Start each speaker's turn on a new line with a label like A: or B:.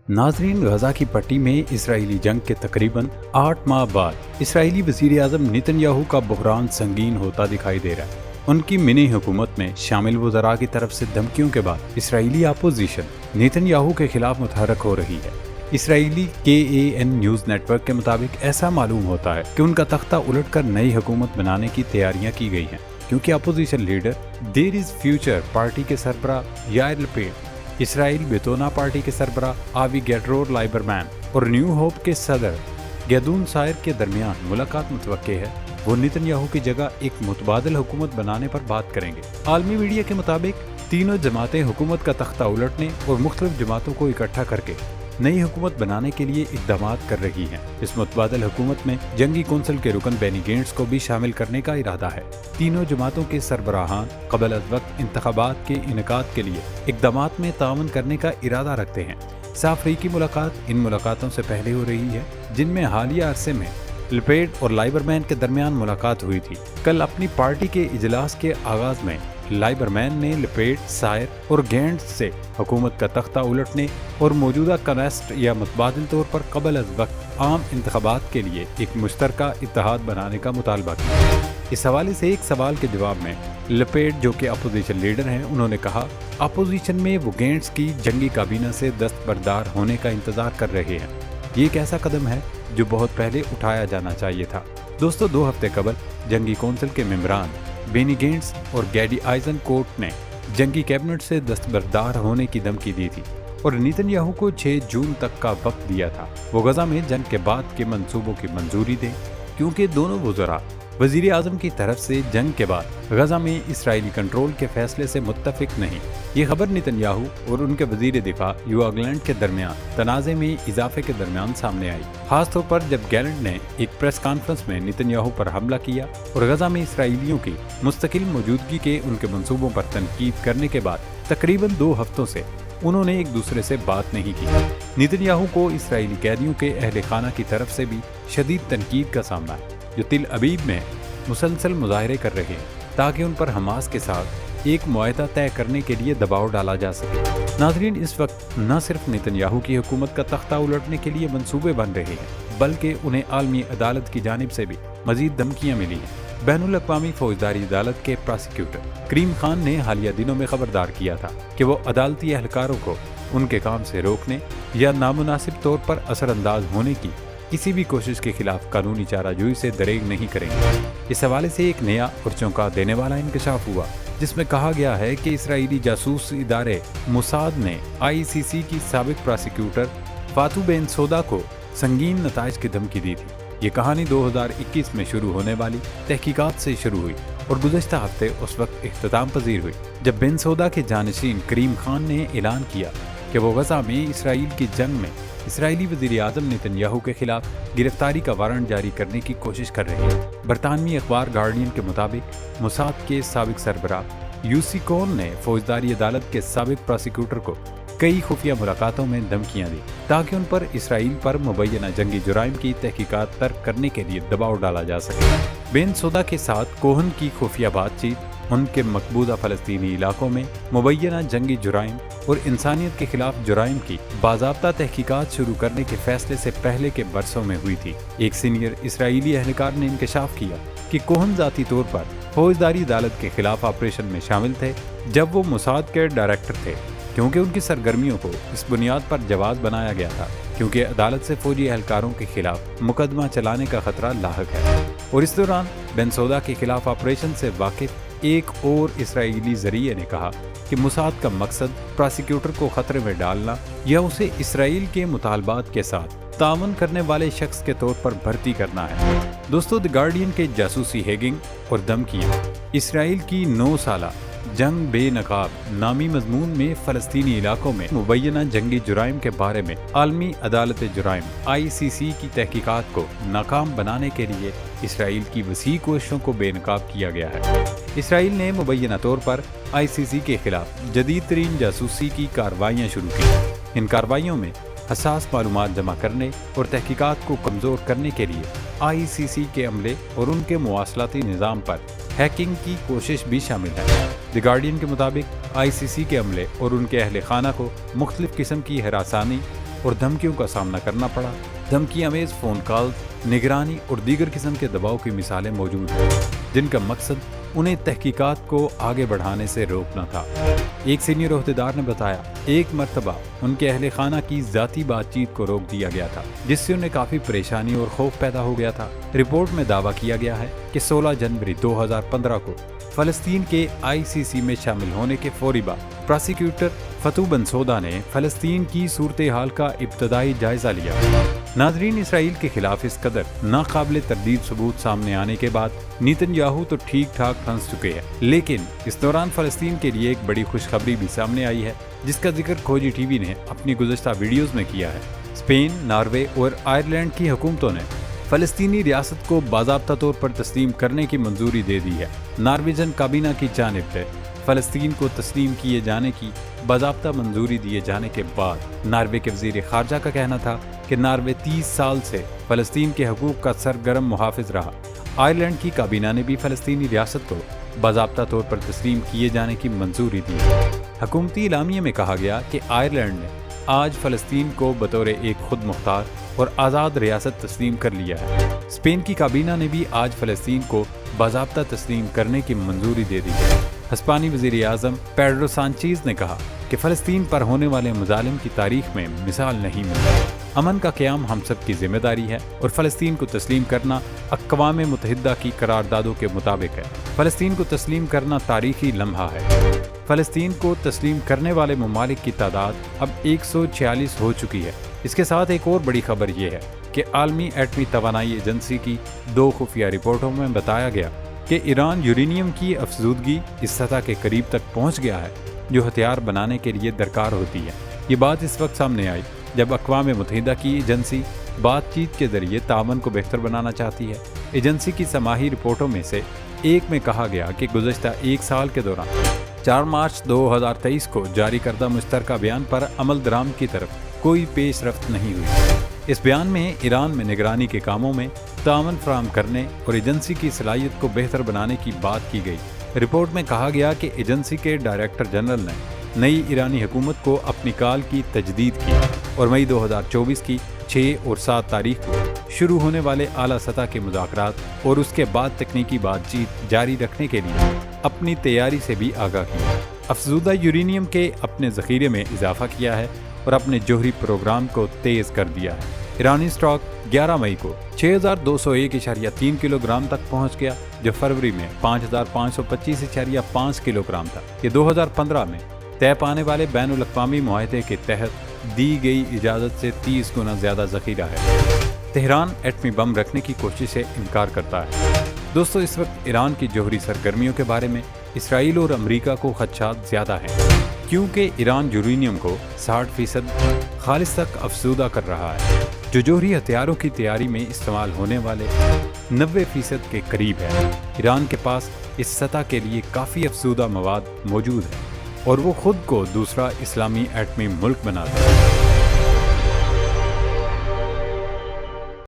A: ناظرین، غزہ کی پٹی میں اسرائیلی جنگ کے تقریباً 8 ماہ بعد اسرائیلی وزیر اعظم نیتن یاہو کا بحران سنگین ہوتا دکھائی دے رہا ہے۔ ان کی منی حکومت میں شامل وزراء کی طرف سے دھمکیوں کے بعد اسرائیلی اپوزیشن نیتن یاہو کے خلاف متحرک ہو رہی ہے۔ اسرائیلی KAN نیوز نیٹ ورک کے مطابق ایسا معلوم ہوتا ہے کہ ان کا تختہ الٹ کر نئی حکومت بنانے کی تیاریاں کی گئی ہیں، کیونکہ opposition leader there is future party کے سربراہ یائر لپیڈ، اسرائیل بیتونا پارٹی کے سربراہ آوی گیڈرور لائبرمین اور نیو ہوپ کے صدر گیدون سائر کے درمیان ملاقات متوقع ہے۔ وہ نیتن یاہو کی جگہ ایک متبادل حکومت بنانے پر بات کریں گے۔ عالمی میڈیا کے مطابق تینوں جماعتیں حکومت کا تختہ الٹنے اور مختلف جماعتوں کو اکٹھا کر کے نئی حکومت بنانے کے لیے اقدامات کر رہی ہیں۔ اس متبادل حکومت میں جنگی کونسل کے رکن بینی گینٹس کو بھی شامل کرنے کا ارادہ ہے۔ تینوں جماعتوں کے سربراہان قبل از وقت انتخابات کے انعقاد کے لیے اقدامات میں تعاون کرنے کا ارادہ رکھتے ہیں۔ افریقی ملاقات ان ملاقاتوں سے پہلے ہو رہی ہے، جن میں حالیہ عرصے میں لپیڈ اور لائبرمین کے درمیان ملاقات ہوئی تھی۔ کل اپنی پارٹی کے اجلاس کے آغاز میں لائبرمین نے لپیڈ، سائر اور گینٹس سے حکومت کا تختہ الٹنے اور موجودہ کنیسٹ یا متبادل طور پر قبل از وقت عام انتخابات کے لیے ایک مشترکہ اتحاد بنانے کا مطالبہ کیا۔ اس حوالے سے ایک سوال کے جواب میں لپیڈ، جو کہ اپوزیشن لیڈر ہیں، انہوں نے کہا اپوزیشن میں وہ گینٹس کی جنگی کابینہ سے دستبردار ہونے کا انتظار کر رہے ہیں۔ یہ ایک ایسا قدم ہے جو بہت پہلے اٹھایا جانا چاہیے تھا۔ دوستو، 2 ہفتے قبل جنگی کونسل کے ممبران بینی گینٹس اور گیڈی آئزن کوٹ نے جنگی کیبنٹ سے دستبردار ہونے کی دھمکی دی تھی اور نیتن یاہو کو 6 جون تک کا وقت دیا تھا وہ غزہ میں جنگ کے بعد کے منصوبوں کی منظوری دیں، کیونکہ دونوں وزراء وزیر اعظم کی طرف سے جنگ کے بعد غزہ میں اسرائیلی کنٹرول کے فیصلے سے متفق نہیں۔ یہ خبر نیتن یاہو اور ان کے وزیر دفاع یوآف گیلنٹ کے درمیان تنازع میں اضافے کے درمیان سامنے آئی، خاص طور پر جب گیلنٹ نے ایک پریس کانفرنس میں نیتن یاہو پر حملہ کیا اور غزہ میں اسرائیلیوں کی مستقل موجودگی کے ان کے منصوبوں پر تنقید کرنے کے بعد تقریباً 2 ہفتوں سے انہوں نے ایک دوسرے سے بات نہیں کی۔ نیتن یاہو کو اسرائیلی قیدیوں کے اہل خانہ کی طرف سے بھی شدید تنقید کا سامنا ہے، جو تل ابیب میں مسلسل مظاہرے کر رہے ہیں تاکہ ان پر حماس کے ساتھ ایک معاہدہ طے کرنے کے لیے دباؤ ڈالا جا سکے۔ ناظرین، اس وقت نہ صرف نیتن یاہو کی حکومت کا تختہ الٹنے کے لیے منصوبے بن رہے ہیں، بلکہ انہیں عالمی عدالت کی جانب سے بھی مزید دھمکیاں ملی ہیں۔ بین الاقوامی فوجداری عدالت کے پراسیکیوٹر کریم خان نے حالیہ دنوں میں خبردار کیا تھا کہ وہ عدالتی اہلکاروں کو ان کے کام سے روکنے یا نامناسب طور پر اثر انداز ہونے کی کسی بھی کوشش کے خلاف قانونی چارہ جوئی سے دریغ نہیں کریں گے۔ اس حوالے سے ایک نیا اور چونکا دینے والا انکشاف ہوا، جس میں کہا گیا ہے کہ اسرائیلی جاسوس ادارے موساد نے ICC کی سابق پراسیکیوٹر فاتو بن سودا کو سنگین نتائج کی دھمکی دی تھی۔ یہ کہانی 2021 میں شروع ہونے والی تحقیقات سے شروع ہوئی اور گزشتہ ہفتے اس وقت اختتام پذیر ہوئی جب بن سودا کے جانشین کریم خان نے اعلان کیا کہ وہ غزہ میں اسرائیل کی جنگ میں اسرائیلی وزیر اعظم نیتن یاہو کے خلاف گرفتاری کا وارنٹ جاری کرنے کی کوشش کر رہے ہیں۔ برطانوی اخبار گارڈین کے مطابق موساد کے سابق سربراہ یوسی کون نے فوجداری عدالت کے سابق پراسیکیوٹر کو کئی خفیہ ملاقاتوں میں دھمکیاں دی تاکہ ان پر اسرائیل پر مبینہ جنگی جرائم کی تحقیقات ترک کرنے کے لیے دباؤ ڈالا جا سکے۔ بن سودا کے ساتھ کوہن کی خفیہ بات چیت ان کے مقبوضہ فلسطینی علاقوں میں مبینہ جنگی جرائم اور انسانیت کے خلاف جرائم کی باضابطہ تحقیقات شروع کرنے کے فیصلے سے پہلے کے برسوں میں ہوئی تھی۔ ایک سینئر اسرائیلی اہلکار نے انکشاف کیا کہ کوہن ذاتی طور پر فوجداری عدالت کے خلاف آپریشن میں شامل تھے جب وہ موساد کے ڈائریکٹر تھے، کیونکہ ان کی سرگرمیوں کو اس بنیاد پر جواز بنایا گیا تھا کیونکہ عدالت سے فوجی اہلکاروں کے خلاف مقدمہ چلانے کا خطرہ لاحق ہے۔ اور اس دوران بن سودا کے خلاف آپریشن سے واقف ایک اور اسرائیلی ذریعے نے کہا کہ موساد کا مقصد پراسیکیوٹر کو خطرے میں ڈالنا یا اسے اسرائیل کے مطالبات کے ساتھ تعاون کرنے والے شخص کے طور پر بھرتی کرنا ہے۔ دوستو، دی گارڈین کے جاسوسی ہیگنگ اور دھمکیاں، اسرائیل کی 9 سالہ جنگ بے نقاب نامی مضمون میں فلسطینی علاقوں میں مبینہ جنگی جرائم کے بارے میں عالمی عدالت جرائم ICC کی تحقیقات کو ناکام بنانے کے لیے اسرائیل کی وسیع کوششوں کو بے نقاب کیا گیا ہے۔ اسرائیل نے مبینہ طور پر ICC کے خلاف جدید ترین جاسوسی کی کارروائیاں شروع کی۔ ان کارروائیوں میں حساس معلومات جمع کرنے اور تحقیقات کو کمزور کرنے کے لیے ICC کے عملے اور ان کے مواصلاتی نظام پر ہیکنگ کی کوشش بھی شامل ہے۔ دی گارڈین کے مطابق ICC کے عملے اور ان کے اہل خانہ کو مختلف قسم کی ہراسانی اور دھمکیوں کا سامنا کرنا پڑا۔ دھمکی امیز فون کال، نگرانی اور دیگر قسم کے دباؤ کی مثالیں موجود ہیں، جن کا مقصد انہیں تحقیقات کو آگے بڑھانے سے روکنا تھا۔ ایک سینئر عہدیدار نے بتایا، ایک مرتبہ ان کے اہل خانہ کی ذاتی بات چیت کو روک دیا گیا تھا، جس سے انہیں کافی پریشانی اور خوف پیدا ہو گیا تھا۔ رپورٹ میں دعویٰ کیا گیا ہے کہ 16 جنوری 2015 کو فلسطین کے ICC میں شامل ہونے کے فوری بعد پراسیکیوٹر فتو بنسودا نے فلسطین کی صورتحال کا ابتدائی جائزہ لیا۔ ناظرین، اسرائیل کے خلاف اس قدر ناقابل تردید ثبوت سامنے آنے کے بعد نیتن یاہو تو ٹھیک ٹھاک پھنس چکے ہیں، لیکن اس دوران فلسطین کے لیے ایک بڑی خوشخبری بھی سامنے آئی ہے، جس کا ذکر کھوجی ٹی وی نے اپنی گزشتہ ویڈیوز میں کیا ہے۔ اسپین، ناروے اور آئرلینڈ کی حکومتوں نے فلسطینی ریاست کو باضابطہ طور پر تسلیم کرنے کی منظوری دے دی ہے۔ نارویجن کابینہ کی جانب سے فلسطین کو تسلیم کیے جانے کی باضابطہ منظوری دیے جانے کے بعد ناروے کے وزیر خارجہ کا کہنا تھا کہ ناروے 30 سال سے فلسطین کے حقوق کا سرگرم محافظ رہا۔ آئرلینڈ کی کابینہ نے بھی فلسطینی ریاست کو باضابطہ طور پر تسلیم کیے جانے کی منظوری دی۔ حکومتی اعلامیے میں کہا گیا کہ آئرلینڈ نے آج فلسطین کو بطور ایک خود مختار اور آزاد ریاست تسلیم کر لیا ہے۔ اسپین کی کابینہ نے بھی آج فلسطین کو باضابطہ تسلیم کرنے کی منظوری دے دی ہے۔ ہسپانوی وزیر اعظم پیڈرو سانچیز نے کہا کہ فلسطین پر ہونے والے مظالم کی تاریخ میں مثال نہیں ملی۔ امن کا قیام ہم سب کی ذمہ داری ہے اور فلسطین کو تسلیم کرنا اقوام متحدہ کی قراردادوں کے مطابق ہے۔ فلسطین کو تسلیم کرنا تاریخی لمحہ ہے۔ فلسطین کو تسلیم کرنے والے ممالک کی تعداد اب 146 ہو چکی ہے۔ اس کے ساتھ ایک اور بڑی خبر یہ ہے کہ عالمی ایٹمی توانائی ایجنسی کی 2 خفیہ رپورٹوں میں بتایا گیا کہ ایران یورینیم کی افزودگی اس سطح کے قریب تک پہنچ گیا ہے جو ہتھیار بنانے کے لیے درکار ہوتی ہے۔ یہ بات اس وقت سامنے آئی جب اقوام متحدہ کی ایجنسی بات چیت کے ذریعے تعاون کو بہتر بنانا چاہتی ہے۔ ایجنسی کی سماحی رپورٹوں میں سے ایک میں کہا گیا کہ گزشتہ 1 سال کے دوران 4 مارچ 2023 کو جاری کردہ مشترکہ بیان پر عمل درآمد کی طرف کوئی پیش رفت نہیں ہوئی۔ اس بیان میں ایران میں نگرانی کے کاموں میں تعاون فراہم کرنے اور ایجنسی کی صلاحیت کو بہتر بنانے کی بات کی گئی۔ رپورٹ میں کہا گیا کہ ایجنسی کے ڈائریکٹر جنرل نے نئی ایرانی حکومت کو اپنی کال کی تجدید کی اور مئی 2024 کی 6 اور 7 تاریخ کو شروع ہونے والے اعلیٰ سطح کے مذاکرات اور اس کے بعد تکنیکی بات چیت جاری رکھنے کے لیے اپنی تیاری سے بھی آگاہ کیا۔ افزودہ یورینیم کے اپنے ذخیرے میں اضافہ کیا ہے اور اپنے جوہری پروگرام کو تیز کر دیا ہے۔ ایرانی اسٹاک 11 مئی کو 6201.3 کلو گرام تک پہنچ گیا، جو فروری میں 5525.5 کلو گرام تھا۔ یہ 2015 میں طے پانے والے بین الاقوامی معاہدے کے تحت دی گئی اجازت سے 30 گنا زیادہ ذخیرہ ہے۔ تہران ایٹمی بم رکھنے کی کوشش سے انکار کرتا ہے۔ دوستو، اس وقت ایران کی جوہری سرگرمیوں کے بارے میں اسرائیل اور امریکہ کو خدشات زیادہ ہیں، کیونکہ ایران یورینیم کو 60% خالص تک افزودہ کر رہا ہے، جو جوہری ہتھیاروں کی تیاری میں استعمال ہونے والے 90% کے قریب ہے۔ ایران کے پاس اس سطح کے لیے کافی افزودہ مواد موجود ہے اور وہ خود کو دوسرا اسلامی ایٹمی ملک بناتا ہے۔